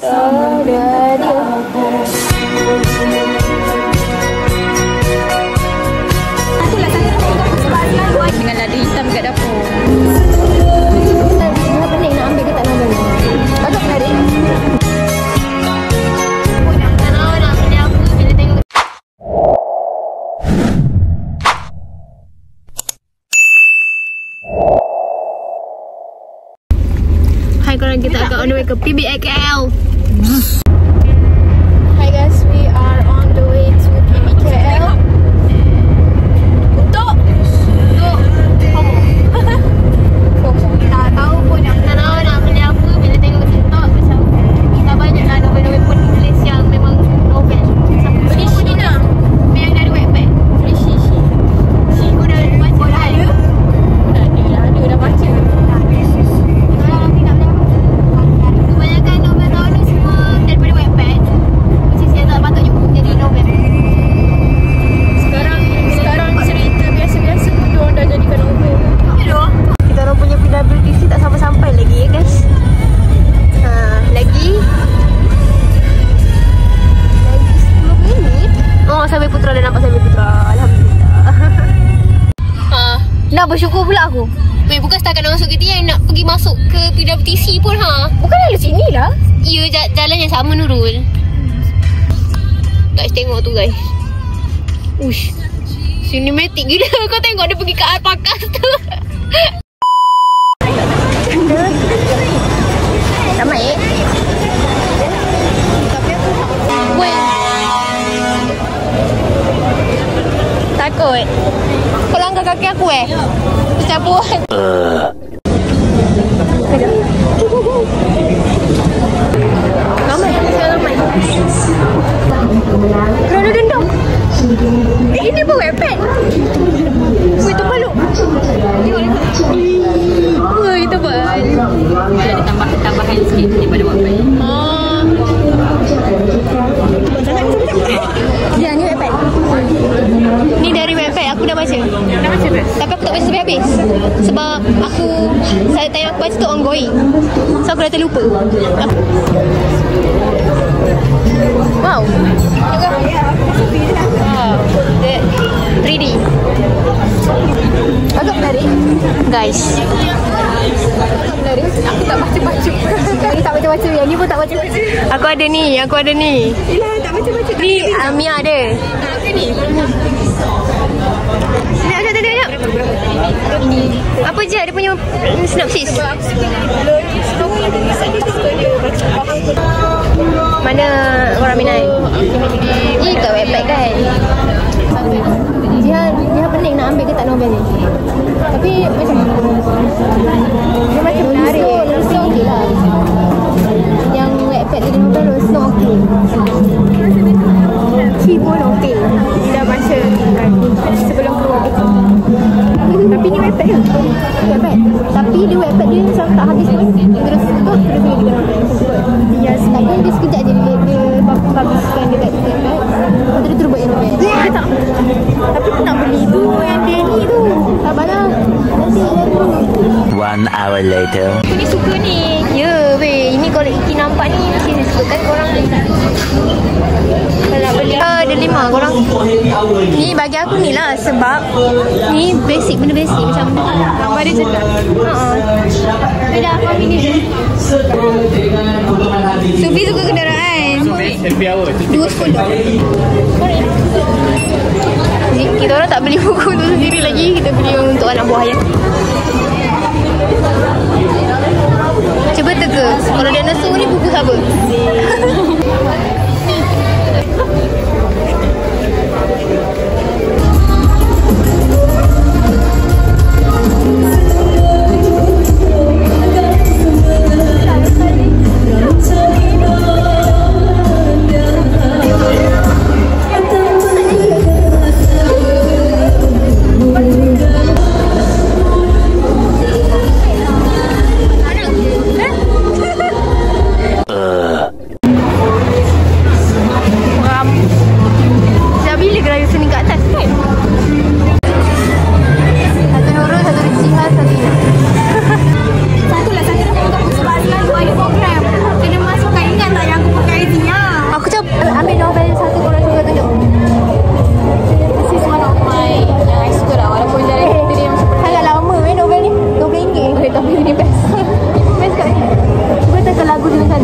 Dengan lada hitam kat dapur. Dia pening nak ambil ke tak nak ambil? Agak menarik. Hai korang, kita agak on the way ke PBKL. Hi guys, we are on the way to PBKL. Untuk tak tahu pun nak beli apa. Bila tengok TikTok macam dah banyaklah novel-novel penulis yang memang novel. Beli Shina yang dari Wattpad. Beli Shishi. Kau dah baca kan? Ada dah baca. Kebanyakan novel tahun ni semua daripada Wattpad. Which is yang tak patutnya jadi novel. Sekarang cerita biasa-biasa pun diorang dah jadikan novel. Kita orang punya PWTC tak sampai-sampai lagi ya guys. Lagi 10 minit. Oh, sampai Putra, dah nampak sampai Putra. Alhamdulillah. Nak bersyukur pula aku. Weh, bukan setakat nak masuk KTM, nak pergi masuk ke PWTC pun Bukan lalu sini lah. Ya, jalan yang sama Nurul. Guys, tengok tu guys. Ush, cinematic gila. Kau tengok dia pergi ke Alpakas tu. Ramai Weh, takut kau langgar kaki aku macam buat. Ramai. Kerana dendam. Ini pun Wattpad. Weh, tu baluk. Weh, tu baluk. Ada tambahan sikit daripada Wattpad. Dia ni Wattpad. Ni dari Wattpad, aku dah baca. Dah baca ke? Tapi aku tak baca sampai habis. Sebab saya time aku baca tu ongoing. So aku dah terlupa. Wow. Wow. 3D. Agak menarik. Guys. Menarik. Aku tak baca-baca. Yang tak baca-baca. Yang ni pun tak baca-baca. Aku ada ni. Yelah, tak baca-baca. Ni Mia ada. Apa ni? Sekejap. Apa je dia punya sinopsis? Mana orang minat? Ni kat Wattpad kan? Dia pening nak ambil ke tak novel ni? Tapi macam dia macam menarik. Rasa okey lah. Yang Wattpad jadi novel rasa okey. Ci pun okey. Dia dah baca kan sebelum keluar buku. Tapi ni Wattpad ke? Wattpad. Tapi dia Wattpad dia macam tak habis pun. Terus tutup dia boleh kita novel. Yes. Tapi dia sekejap je dia publishkan dekat Wattpad. Lepas tu dia terus buat yang novel. Dia tak. Tapi aku nak beli tu yang dia ni tu. Sabarlah. Nanti dia 1 hour later. Aku ni suka ni. Ya weh. Ini kalau Iki nampak ni mesti dia suka kan korang. Kalau nak beli ada 5 korang. Ni bagi aku ni lah. Sebab ni basic, benda basic macam gambar dia sedap. Dah aku ambil ni. Sufi suka kenderaan. Happy hour 2 sepuluh. Kita orang tak beli buku tu sendiri lagi. Kita beli untuk anak buah ya. Cuba teka. Kalau dinosaur ni buku siapa?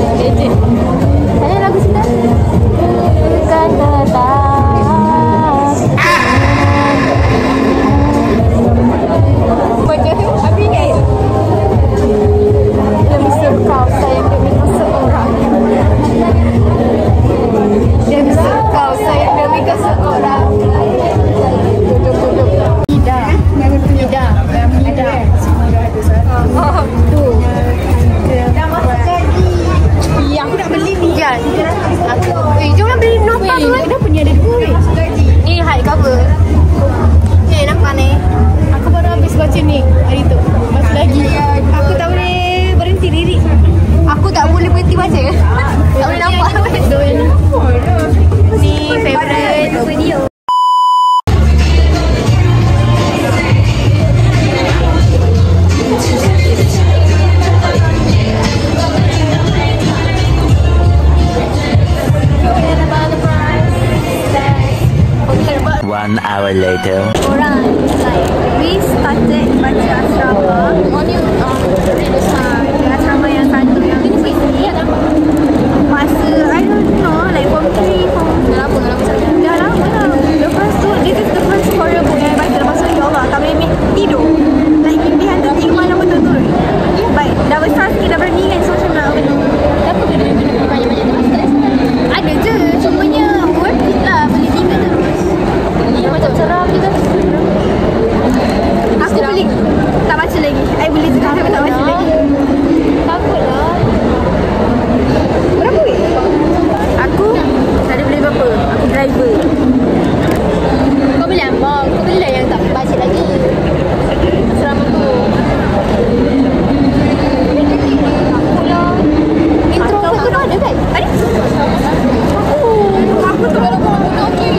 Ada lagu kita? Bukan tetap. Baca tu, aku ingat. Demi kau sayang demi kau seorang. Demi kau sayang demi kau seorang. Duduk. Ida. Oh, tu. Dah masuk lagi. Ya, aku nak beli ni. Ya, aku. Jomlah beli nota tu. Kenapa ni ada duit? Ni hard cover. Ni nampak ni. Aku baru habis baca ni hari tu. Masih lagi. Aku tak boleh berhenti lirik. Aku tak boleh berhenti baca. Tak boleh nampak. Ni favourite video. One hour later. Orang like we started baca asrama. Asrama yang satu yang ni masa I don't know like form 3 dah lama dah. Lepas tu this is the first horror book yang I baca. Lepas tu ya Allah tak boleh tidur. Like impian tu 3 malam betul-betul. Baik dah besar sikit dah berani kan. So macam nak kenapa kena banyak-banyak tu? Ada je cumanya worth it lah beli 3 terus. Macam seram juga. Aku beli tak baca lagi. I beli sekarang tak baca lagi. Takutlah. Berapa duit? Aku tak ada beli berapa. Aku driver. Kau beli apa? Kau beli lah yang tak baca lagi. Asrama tu. Akulah. Intro aku tu ada kan? Ada? Aku tu kalau kau guna okey.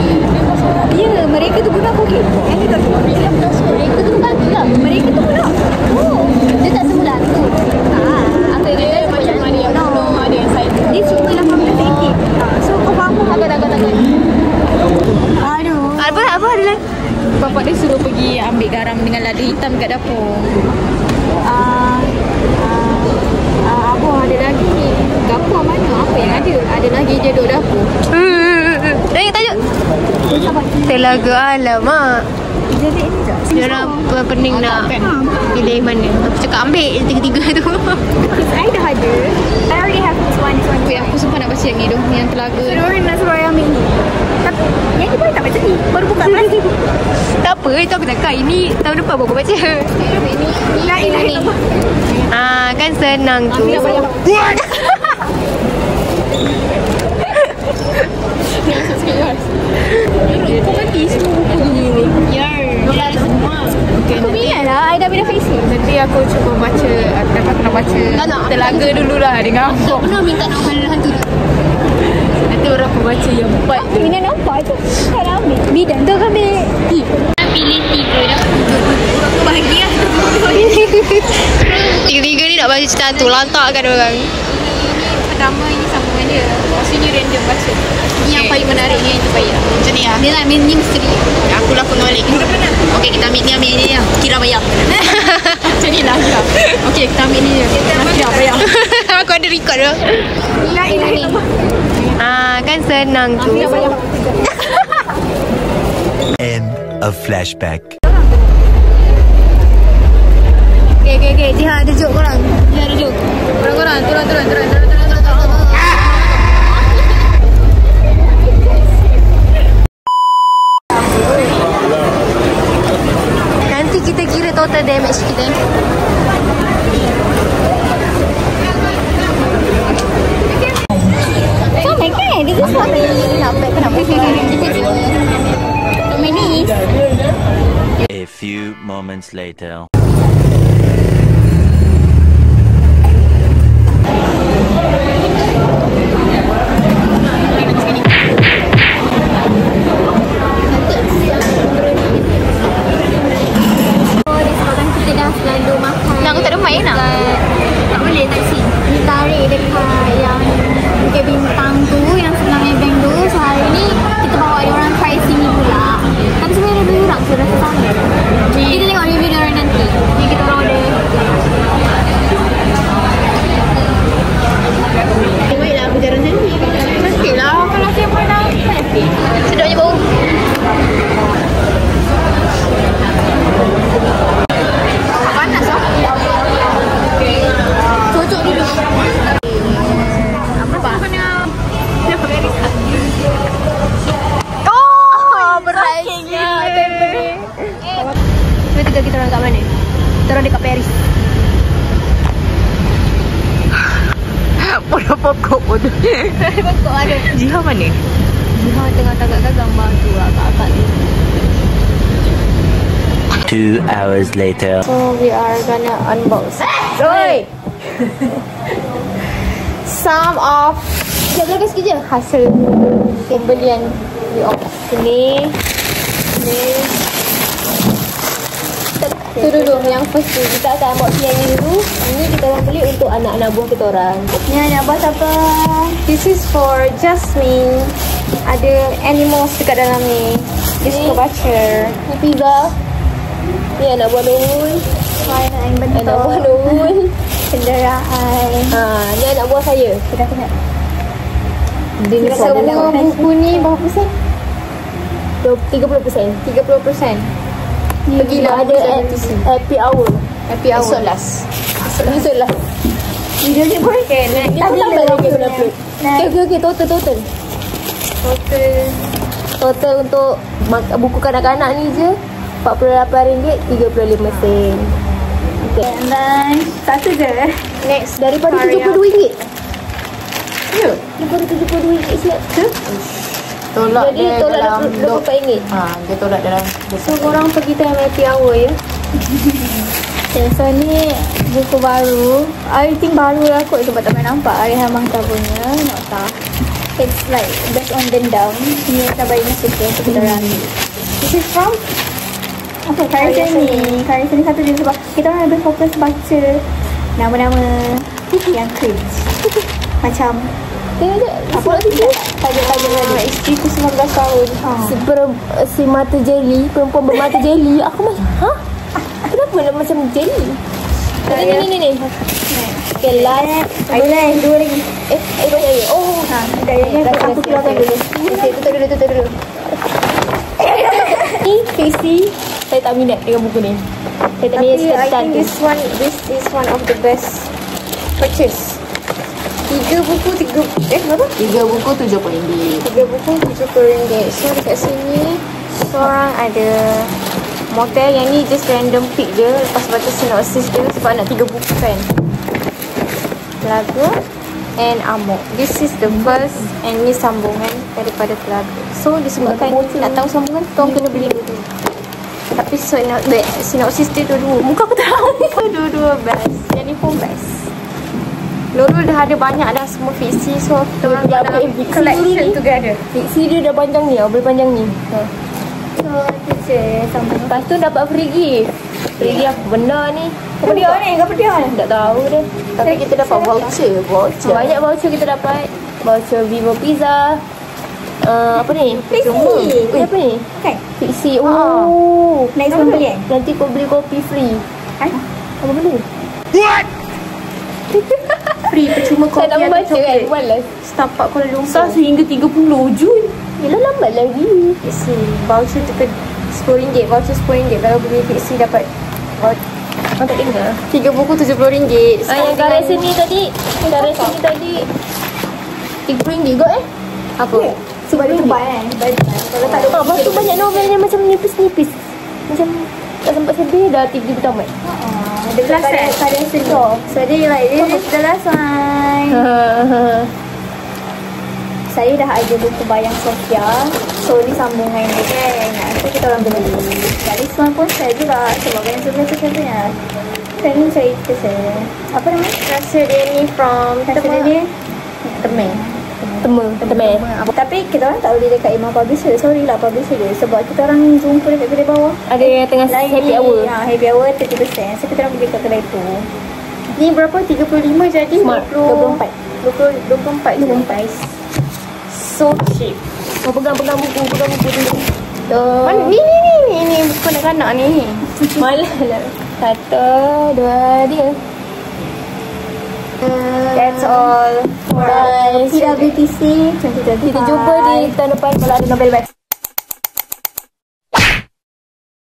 Ya, mereka tu guna okey. Yang kita mereka tu bukan pula. Mereka tu guna. Oh, dia tak semula tu. Aku ingat macam mana yang belum ada yang side. Dia cuma 18 so kau faham takut. Aduh. Apa ada lagi? Bapak dia suruh pergi ambil garam dengan lada hitam kat dapur. Apa ada lagi ni? Dapur mana? Apa yang ada? Ada lagi je duduk dapur. Tajuk. Telaga alamak. Diorang pening nak pilih mana. Aku cakap ambil tiga-tiga tu. I dah ada. I already have this one. Wait, aku sumpah nak baca yang ni tu, yang telaga. So diorang nak suruh I ambil ni. Tapi yang ni pun tak baca ni. Baru buka plastik. Tak apa, itu aku cakap. Ini tahun depan baru aku baca. Ini. Kan senang tu. What? Kau mati semua buku ni. Ya, semua. Aku minat lah. I dah bina Facebook. Nanti aku cuba baca. Aku nak baca telaga dululah dengan aku. Pernah minta nombor hantu tu. Nanti orang aku baca yang 4 tu. Minat nampak tu. Kau nak ambil. Bidan tu kau ambil. Pilih 3 dah. Aku bahagia. Tiga-tiga ni nak baca cerita tu. Lantakkan orang. Pertama ini sama dengan dia. Lepas ni random baca. Ni yang paling menarik ni itu payah. Macam ni lah. Dia nak main ni misteri. Akulah penolak. Okey, kita ambil ni ya. Kira bayar. Macam ni lah. Okey, kita ambil ni je. Kira bayar. Aku ada record tu. Kan senang tu. End of flashback. Okay. Jihan ada joke korang. Dia ada joke. Korang. Turun. Nanti kita kira total damage kita. Sampai kan? Dia tu sampai nak pack kenapa? Dominic. A few moments later. Tarik dekat yang Bukit Bintang tu, yang sebenarnya bank tu. So hari ni kita bawa diorang try sini pula. Tapi sebenarnya lebih kurang, so rasa sama. Kita tengok review diorang nanti. Ni kita orang order pokok bodoh. Pokok ada. Jiha mana? Jiha tengah tagakkan gambar tu akak-akak ni. 2 hours later. So we are gonna unbox. Oi. Some of Sekejap belakang sikit je. hasil pembelian ini. Tu dulu yang first tu kita akan unbox yang ini dulu. Ini kita orang beli untuk anak-anak buah kita orang. Ni anak abang siapa? This is for Jasmine. Ada animals dekat dalam ni. This is baca. Ni pizza. Ni anak buah Nurul. Hai nak yang bentuk. Anak buah Nurul. Kenderaan. Ni anak buah saya. Kita kena. Semua buku ni berapa persen? 30%. 30%. Pergilah ada happy hour. Happy hour. Esok last. Video ni boleh ke? Ni pun tambah lagi kena upload. Okay. Total untuk buku kanak-kanak ni je RM48, 35 sen. Okay. Dan satu je. Next, daripada RM72. Ya, daripada RM72 siap. Tolak Jadi dia tolak dalam RM24. dia tolak dalam So korang pergi time happy hour ya. Okay, so ni buku baru. I think baru lah kot sebab tak pernah nampak Arihan Mahta punya nota. It's like based on dendam. Ni kita bagi masa tu untuk kita orang. This is from apa? Karya seni satu je sebab kita orang lebih fokus baca nama-nama yang cringe. Macam Tengok je. Apa lagi tu? Tajuk istriku 19 tahun. Si mata jeli, perempuan bermata jeli. Aku macam, kenapa nak macam jeli? Ni. Okay, last. ada dua lagi. Banyak lagi. Oh. Aku keluarkan dulu. Tutup dulu. Ni, Casey. Saya tak minat dengan buku ni. Saya tak minat I sekitar think this is one of the best purchase. 3 buku berapa? 3 buku RM70. 3 buku RM70. So dekat sini seorang ada motel. Yang ni just random pick je. Lepas baca synopsis dia sebab nak 3 buku kan. Telaga and Amok. This is the first and ni sambungan daripada Telaga. So disebabkan nak tahu sambungan, korang kena beli dulu. Tapi synopsis dia dua-dua. Muka aku tahu. Dua-dua best. Yang ni pun best. Nurul dah ada banyak dah semua fiksi. So kita orang dah Collection together. fiksi dia dah panjang ni. Boleh panjang ni. So tu je sama. Lepas tu dapat free gift. Free gift apa benda ni? Kau dia ni, kau dia. Tak tahu dah. Tapi kita dapat voucher. Banyak voucher kita dapat. Voucher Vivo Pizza. Apa ni? Fiksi. Apa ni? Kan? Fiksi. Oh. Next pembelian. Nanti kau beli kopi free. Apa benda? Free percuma kopi Saya tak membaca kan? Malas. Starbucks Kuala Lumpur. Sah sehingga 30 Jun. Yelah lambat lagi. Fiksi. Voucher tu RM10. Voucher RM10. Kalau beli fiksi dapat tak dengar. 3 buku RM70. Yang karya seni tadi. RM30 kot Apa? Sebab dia tebal kan? Kalau tak ada Lepas tu banyak novel yang macam nipis-nipis. Macam tak sempat sedih dah 3 buku tamat. the last karya seni. So dia like this is the last one. Saya dah ada buku Bayang Sofia. So ni sambungan dia kan. So kita orang beli. Dan this one pun saya juga. Sebab Bayang Sofia tu contohnya. Saya ni cerita saya. Apa nama? Rasa dia ni from Rasa dia Temen. Tapi kita orang tak boleh dekat Imam Publisher. Sorry lah publisher dia. Sebab kita orang jumpa dekat kedai bawah. ada yang tengah happy hour. Happy hour 30%. So kita orang pergi dekat kedai tu. Ni berapa? 35 jadi Smart. 24. 24 So cheap. pegang buku dulu. Mana? Ni buku anak-anak ni. Malah lah. 1, 2 dia. That's all for Bye. CWTC 2025. Kita jumpa di tahun depan kalau ada Nobel Best.